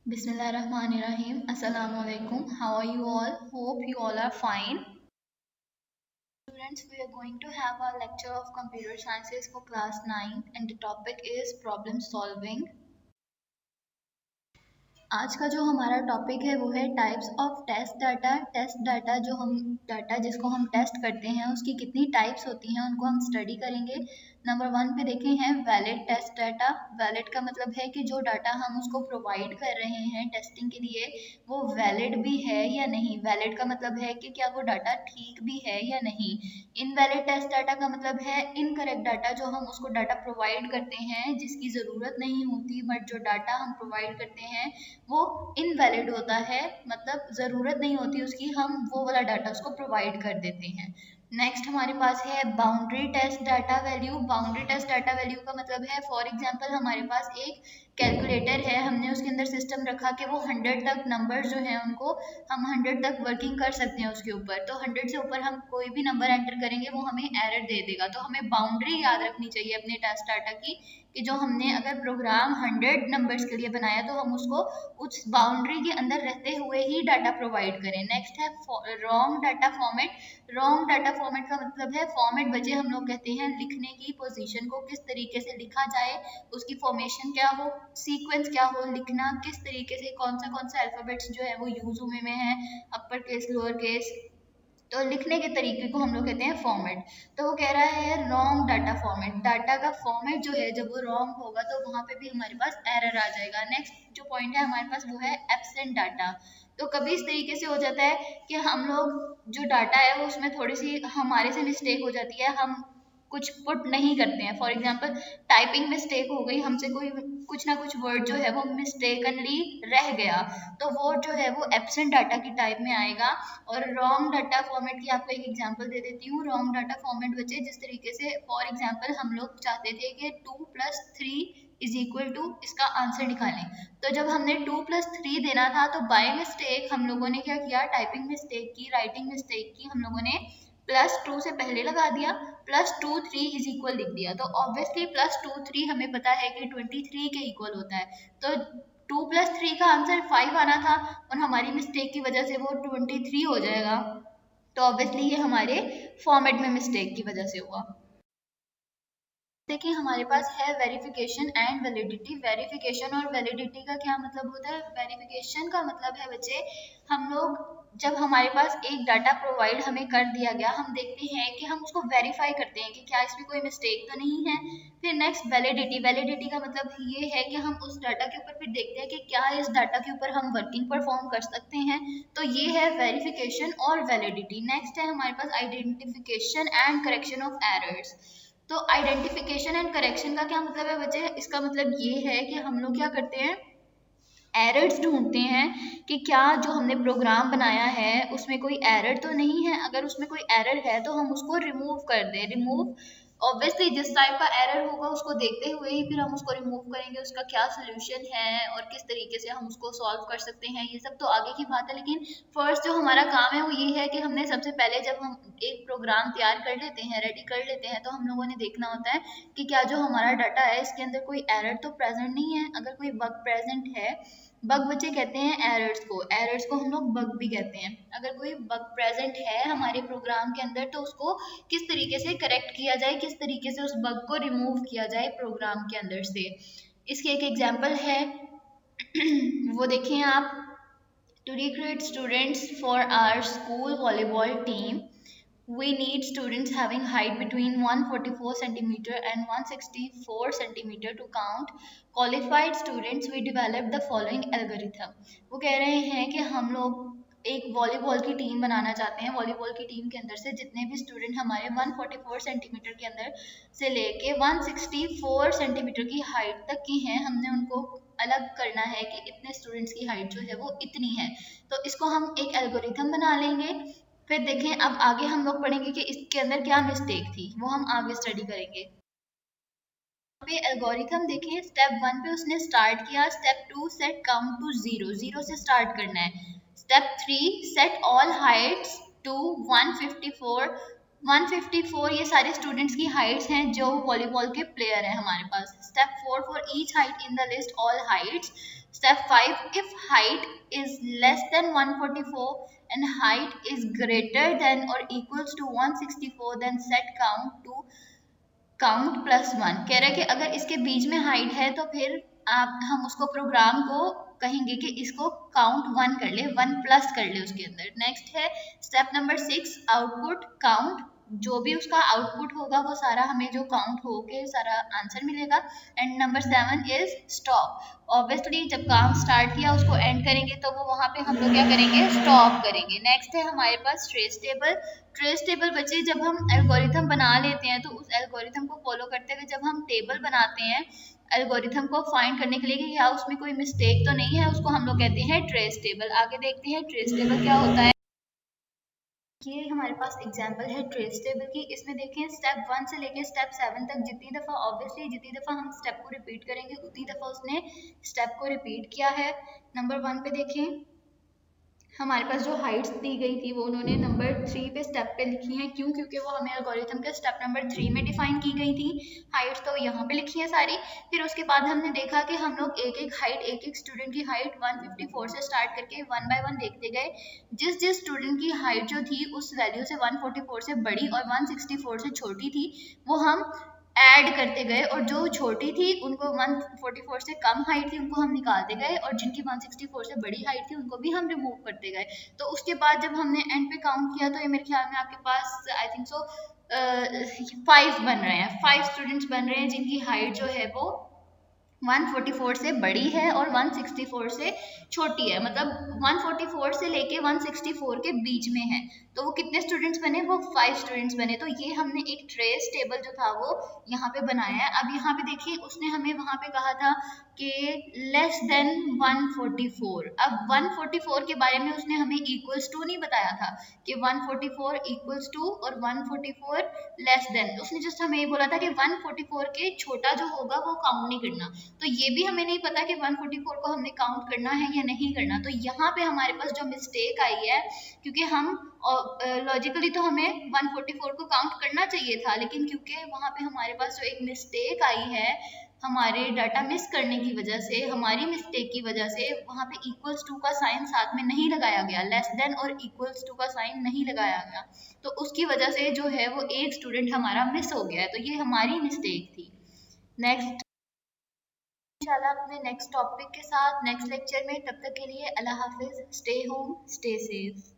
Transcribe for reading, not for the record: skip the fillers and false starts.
Bismillahirrahmanirrahim. Assalamu alaikum. How are you all? Hope you all are fine. Students, we are going to have our lecture of computer sciences for class 9 and the topic is problem solving. आज का जो हमारा topic है वो है types of test data. Test data जो हम data जिसको हम टेस्ट करते हैं उसकी कितनी टाइप्स होती हैं उनको हम स्टडी करेंगे। नंबर 1 पे देखे हैं वैलिड टेस्ट डाटा। वैलिड का मतलब है कि जो डाटा हम उसको प्रोवाइड कर रहे हैं टेस्टिंग के लिए वो वैलिड भी है या नहीं। वैलिड का मतलब है कि क्या वो डाटा ठीक भी है या नहीं। इनवैलिड टेस्ट डाटा का मतलब है इनकरेक्ट डाटा, जो हम उसको डाटा प्रोवाइड करते हैं जिसकी ज़रूरत नहीं होती बट जो डाटा हम प्रोवाइड करते हैं वो इनवैलिड होता है, मतलब ज़रूरत नहीं होती उसकी, हम वो वाला डाटा उसको प्रोवाइड कर देते हैं। नेक्स्ट हमारे पास है boundary test data value. Boundary test data value का मतलब है फॉर एग्जांपल हमारे पास एक कैलकुलेटर है, हमने उसके अंदर सिस्टम रखा कि वो 100 तक नंबर जो हैं उनको हम 100 तक वर्किंग कर सकते हैं उसके ऊपर, तो 100 से ऊपर हम कोई भी नंबर एंटर करेंगे वो हमें एरर दे देगा। तो हमें बाउंड्री याद रखनी चाहिए अपने टेस्ट डाटा की कि जो हमने अगर प्रोग्राम 100 नंबर्स के लिए बनाया तो हम उसको उस बाउंड्री के अंदर रहते हुए ही डाटा प्रोवाइड करें। नेक्स्ट है wrong data format. Wrong data format का मतलब है फॉर्मेट बचे हम लोग कहते हैं लिखने की पोजीशन को किस तरीके से लिखा जाए, उसकी फॉर्मेशन क्या हो, सीक्वेंस क्या हो, लिखना किस तरीके से, कौन सा अल्फाबेट्स जो है वो यूज हुए में है, अपर केस लोअर केस, तो लिखने के तरीके को हम लोग कहते हैं फॉर्मेट। तो वो कह रहा है रॉन्ग डाटा फॉर्मेट। डाटा का फॉर्मेट जो है जब वो रॉन्ग होगा तो वहाँ पे भी हमारे पास एरर आ जाएगा। नेक्स्ट जो पॉइंट है हमारे पास वो है एब्सेंट डाटा। तो कभी इस तरीके से हो जाता है कि हम लोग जो डाटा है वो उसमें थोड़ी सी हमारे से मिस्टेक हो जाती है, हम कुछ पुट नहीं करते हैं। फॉर एग्जांपल टाइपिंग मिस्टेक हो गई हमसे, कोई कुछ ना कुछ वर्ड जो है वो मिस्टेकनली रह गया, तो वो जो है वो एब्सेंट डाटा की टाइप में आएगा। और रॉन्ग डाटा फॉर्मेट की आपको एक एग्जांपल दे देती हूँ। रॉन्ग डाटा फॉर्मेट बचे जिस तरीके से फॉर एग्जांपल हम लोग चाहते थे कि 2+3 इज इक्वल टू इसका आंसर निकालें, तो जब हमने 2+3 देना था तो बाय मिस्टेक हम लोगों ने क्या किया, टाइपिंग मिस्टेक की, राइटिंग मिस्टेक की, हम लोगों ने +2 से पहले लगा दिया, +2 3 इज इक्वल लिख दिया। तो ऑब्वियसली +2 3 हमें पता है कि 23 के इक्वल होता है, तो 2+3 का आंसर 5 आना था और हमारी मिस्टेक की वजह से वो 23 हो जाएगा। तो ऑब्वियसली ये हमारे फॉर्मेट में मिस्टेक की वजह से हुआ। देखिए हमारे पास है वेरिफिकेशन एंड वैलिडिटी। वेरिफिकेशन और वैलिडिटी का क्या मतलब होता है? वेरिफिकेशन का मतलब है बच्चे, हम लोग जब हमारे पास एक डाटा प्रोवाइड हमें कर दिया गया, हम देखते हैं कि हम उसको वेरीफाई करते हैं कि क्या इसमें कोई मिस्टेक तो नहीं है। फिर नेक्स्ट वैलिडिटी। वैलिडिटी का मतलब ये है कि हम उस डाटा के ऊपर फिर देखते हैं कि क्या इस डाटा के ऊपर हम वर्किंग परफॉर्म कर सकते हैं। तो ये है वेरिफिकेशन और वैलिडिटी। नेक्स्ट है हमारे पास identification and correction of errors. तो आइडेंटिफिकेशन एंड करेक्शन का क्या मतलब है बच्चे? इसका मतलब ये है कि हम लोग क्या करते हैं, एरर्स ढूंढते हैं कि क्या जो हमने प्रोग्राम बनाया है उसमें कोई एरर तो नहीं है। अगर उसमें कोई एरर है तो हम उसको रिमूव कर दें। रिमूव ऑब्वियसली जिस टाइप का एरर होगा उसको देखते हुए ही फिर हम उसको रिमूव करेंगे, उसका क्या सोल्यूशन है और किस तरीके से हम उसको सॉल्व कर सकते हैं, ये सब तो आगे की बात है। लेकिन फर्स्ट जो हमारा काम है वो ये है कि हमने सबसे पहले जब हम एक प्रोग्राम तैयार कर लेते हैं, रेडी कर लेते हैं, तो हम लोगों ने देखना होता है कि क्या जो हमारा डाटा है इसके अंदर कोई एरर तो प्रेजेंट नहीं है। अगर कोई बग प्रेजेंट है, बग बच्चे कहते हैं एरर्स को हम लोग बग भी कहते हैं। अगर कोई बग प्रेजेंट है हमारे प्रोग्राम के अंदर तो उसको किस तरीके से करेक्ट किया जाए, किस तरीके से उस बग को रिमूव किया जाए प्रोग्राम के अंदर से। इसके एक एग्जांपल है वो देखें आप। To recruit students for our school volleyball team, we need students having height between 144 centimeter and 164 centimeter to count qualified students. We developed the following algorithm. वो कह रहे हैं कि हम लोग एक वॉलीबॉल की टीम बनाना चाहते हैं। वॉलीबॉल की टीम के अंदर से जितने भी स्टूडेंट हमारे 144 सेंटीमीटर के अंदर से लेके 164 सेंटीमीटर की हाइट तक की हैं, हमने उनको अलग करना है कि इतने स्टूडेंट्स की हाइट जो है वो इतनी है। तो इसको हम एक एल्गोरिथम बना लेंगे। फिर देखें अब आगे हम लोग पढ़ेंगे कि इसके अंदर क्या मिस्टेक थी, वो हम आगे स्टडी करेंगे। पे एल्गोरिथम देखें, स्टेप 1 पे उसने स्टार्ट किया, स्टेप 2 सेट काउंट टू 0, 0 से स्टार्ट करना है। Step 3 set all heights to 154, 154 ये सारे स्टूडेंट्स की हाइट्स हैं जो वॉलीबॉल के प्लेयर हैं हमारे पास। Step 4 for each height in the list all heights. Step 5 if height is less than 144 and height is greater than or equals to 164 then set count to count +1। कह रहा है कि अगर इसके बीच में हाइट है तो फिर आप हम उसको प्रोग्राम को कहेंगे कि इसको काउंट 1 कर ले, 1 प्लस कर ले उसके अंदर। नेक्स्ट है स्टेप नंबर 6 आउटपुट काउंट। जो भी उसका आउटपुट होगा वो सारा हमें जो काउंट हो के सारा आंसर मिलेगा। And number 7 is stop. Obviously जब काम स्टार्ट किया उसको एंड करेंगे तो वो वहां पे हम लोग क्या करेंगे, स्टॉप करेंगे। नेक्स्ट है हमारे पास ट्रेस टेबल। ट्रेस टेबल बच्चे जब हम एल्गोरिथम बना लेते हैं तो उस एल्गोरिथम को फॉलो करते हुए जब हम टेबल बनाते हैं एल्गोरिथम को फाइंड करने के लिए कि क्या उसमें कोई मिस्टेक तो नहीं है, उसको हम लोग कहते हैं ट्रेस टेबल। आगे देखते हैं ट्रेस टेबल क्या होता है। ये हमारे पास एग्जाम्पल है ट्रेस टेबल की। इसमें देखें स्टेप 1 से लेके स्टेप 7 तक जितनी दफ़ा ऑब्वियसली जितनी दफ़ा हम स्टेप को रिपीट करेंगे उतनी दफ़ा उसने स्टेप को रिपीट किया है। नंबर 1 पे देखें हमारे पास जो हाइट्स दी गई थी वो उन्होंने नंबर 3 पे स्टेप पे लिखी हैं। क्यों? क्योंकि वो हमें एल्गोरिथम के स्टेप नंबर 3 में डिफाइन की गई थी। हाइट्स तो यहाँ पे लिखी है सारी। फिर उसके बाद हमने देखा कि हम लोग एक एक हाइट एक एक स्टूडेंट की हाइट 154 से स्टार्ट करके 1 बाय 1 देखते गए। जिस जिस स्टूडेंट की हाइट जो थी उस वैल्यू से 144 से बड़ी और 164 से छोटी थी वो हम ऐड करते गए, और जो छोटी थी उनको 144 से कम हाइट थी उनको हम निकालते गए, और जिनकी 164 से बड़ी हाइट थी उनको भी हम रिमूव करते गए। तो उसके बाद जब हमने एंड पे काउंट किया तो ये मेरे ख्याल में आपके पास आई थिंक सो 5 बन रहे हैं, 5 स्टूडेंट्स बन रहे हैं जिनकी हाइट जो है वो 144 से बड़ी है और 164 से छोटी है, मतलब 144 से लेके 164 के बीच में है। तो वो कितने स्टूडेंट्स बने, वो 5 स्टूडेंट्स बने। तो ये हमने एक ट्रेस टेबल जो था वो यहाँ पे बनाया है। अब यहाँ पे देखिए उसने हमें वहां पे कहा था कि लेस देन 144। अब 144 के बारे में उसने हमें इक्वल्स टू नहीं बताया था कि 144 इक्वल्स टू और 144 लेस देन। उसने जस्ट हमें ये बोला था कि 144 के छोटा जो होगा वो काउंट नहीं करना। तो ये भी हमें नहीं पता कि 144 को हमने काउंट करना है या नहीं करना। तो यहाँ पे हमारे पास जो मिस्टेक आई है, क्योंकि हम लॉजिकली तो हमें 144 को काउंट करना चाहिए था, लेकिन क्योंकि वहाँ पे हमारे पास जो एक मिस्टेक आई है हमारे डाटा मिस करने की वजह से, हमारी मिस्टेक की वजह से वहाँ पे इक्वल्स टू का साइन साथ में नहीं लगाया गया, लेस देन और इक्वल्स टू का साइन नहीं लगाया गया। तो उसकी वजह से जो है वो एक स्टूडेंट हमारा मिस हो गया है। तो ये हमारी मिस्टेक थी। नेक्स्ट इंशाल्लाह अपने नेक्स्ट टॉपिक के साथ नेक्स्ट लेक्चर में, तब तक के लिए अल्लाह हाफिज, स्टे होम स्टे सेफ।